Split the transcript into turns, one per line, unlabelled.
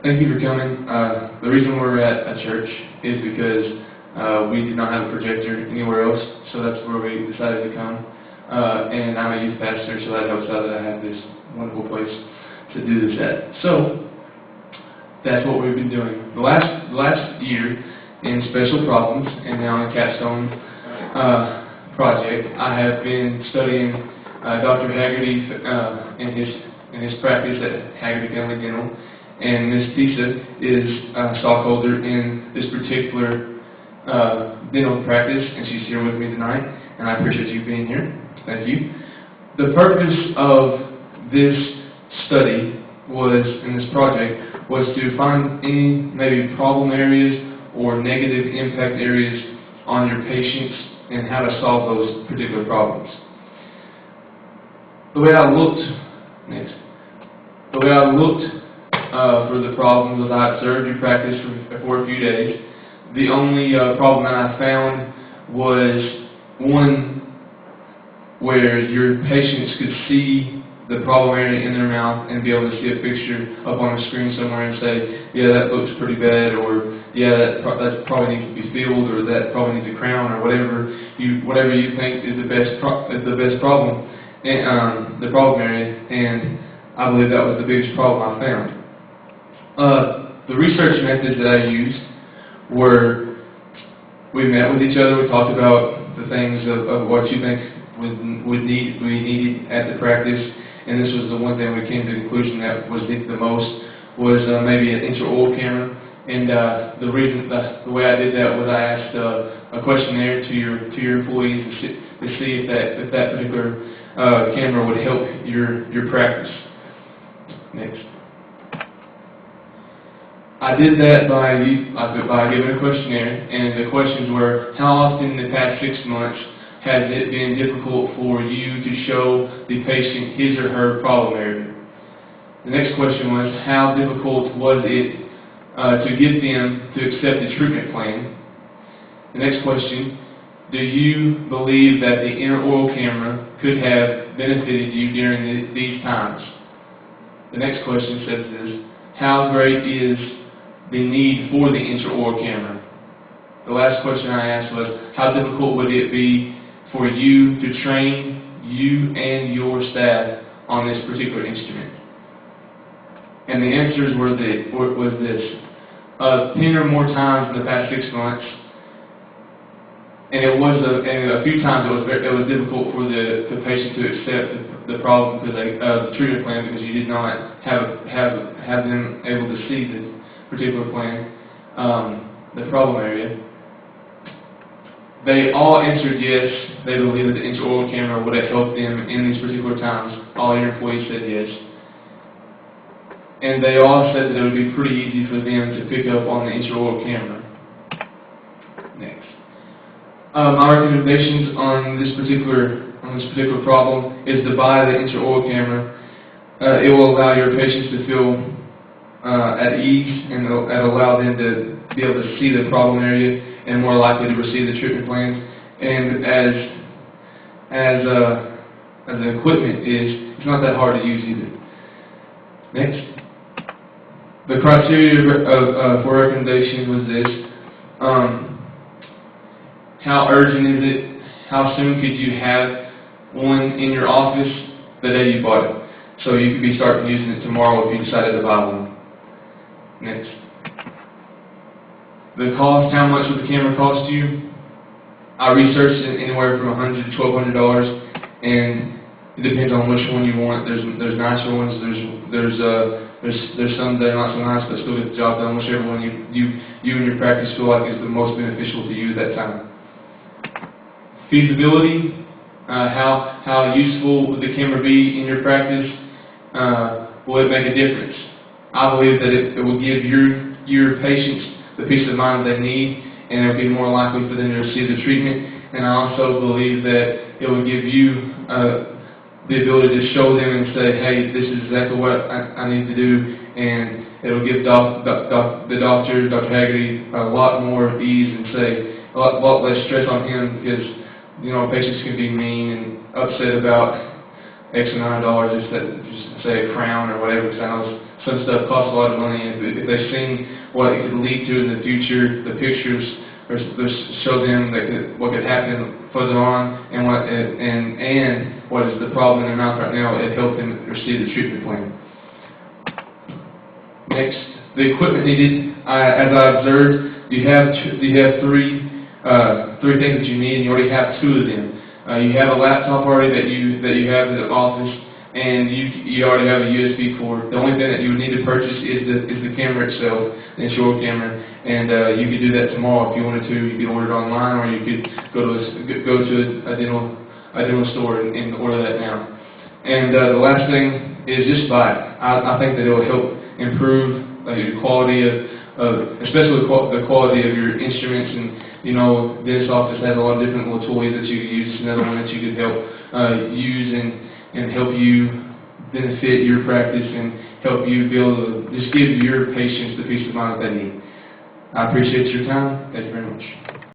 Thank you for coming. The reason we're at a church is because we did not have a projector anywhere else, so that's where we decided to come. And I'm a youth pastor, so that helps out that I have this wonderful place to do this at. So that's what we've been doing. The last year in special problems and now in capstone project, I have been studying Dr. Hagerty in his practice at Hagerty Family Dental, and Ms. Tisa is a stockholder in this particular dental practice, and she's here with me tonight, and I appreciate you being here. Thank you. The purpose of this study in this project was to find any maybe problem areas or negative impact areas on your patients and how to solve those particular problems. The way I looked for the problems was I observed your practice for a few days. The only problem that I found was one where your patients could see the problem area in their mouth and be able to see a picture up on a screen somewhere and say, yeah, that looks pretty bad, or yeah, that probably needs to be filled, or that probably needs a crown, or whatever you think is the best problem, and the problem area. And I believe that was the biggest problem I found. The research methods that I used were, we met with each other, we talked about the things of what you think we needed at the practice, and this was the one thing we came to the conclusion that was needed the most was maybe an intraoral camera. And the way I did that was I asked a questionnaire to your employees to see if that particular camera would help your practice. Next. I did that by giving a questionnaire, and the questions were, how often in the past 6 months has it been difficult for you to show the patient his or her problem area? The next question was, how difficult was it to get them to accept the treatment plan? The next question, do you believe that the intraoral camera could have benefited you during these times? The next question says this, how great is the need for the intraoral camera? The last question I asked was, how difficult would it be for you to train you and your staff on this particular instrument? And the answers was this. 10 or more times in the past 6 months, and a few times it was difficult for the patient to accept the problem because the treatment plan, because you did not have them able to see the particular plan, the problem area. They all answered yes. They believed that the intraoral camera would have helped them in these particular times. All your employees said yes. And they all said that it would be pretty easy for them to pick up on the intraoral camera. Next. My recommendations on this particular problem is to buy the intraoral camera. It will allow your patients to feel at ease, and it'll allow them to be able to see the problem area and more likely to receive the treatment plans. And as the equipment is, it's not that hard to use either. Next. The criteria for recommendation was this. How urgent is it? How soon could you have one in your office the day you bought it? So you could be starting using it tomorrow if you decided to buy one. Next. The cost, how much would the camera cost you? I researched it anywhere from $100 to $1,200, and it depends on which one you want. There's nicer ones, there's some that are not so nice but still get the job done, whichever one you and your practice feel like is the most beneficial to you at that time. Feasibility, how useful would the camera be in your practice? Will it make a difference? I believe that it will give your patients the peace of mind they need, and it will be more likely for them to receive the treatment. And I also believe that it will give you the ability to show them and say, hey, this is exactly what I need to do, and it will give the doctor, Dr. Hagerty, a lot more ease and say a lot less stress on him, because patients can be mean and upset about X amount of dollars, just say a crown or whatever, because I know some stuff costs a lot of money, and if they've seen what it could lead to in the future, the pictures show them what could happen further on, and what is the problem in their mouth right now. It helped them receive the treatment plan. Next, the equipment needed. As I observed, you have three things that you need, and you already have two of them. You have a laptop already that you have in the office, and you already have a USB port. The only thing that you would need to purchase is the camera itself, the short camera, and you could do that tomorrow if you wanted to. You could order it online, or you could go to a dental store and order that now. And the last thing is just buy it. I think that it will help improve your quality especially the quality of your instruments. And dentist office has a lot of different little toys that you could use. It's another one that you could help use and help you benefit your practice and help you be able to just give your patients the peace of mind that they need. I appreciate your time. Thank you very much.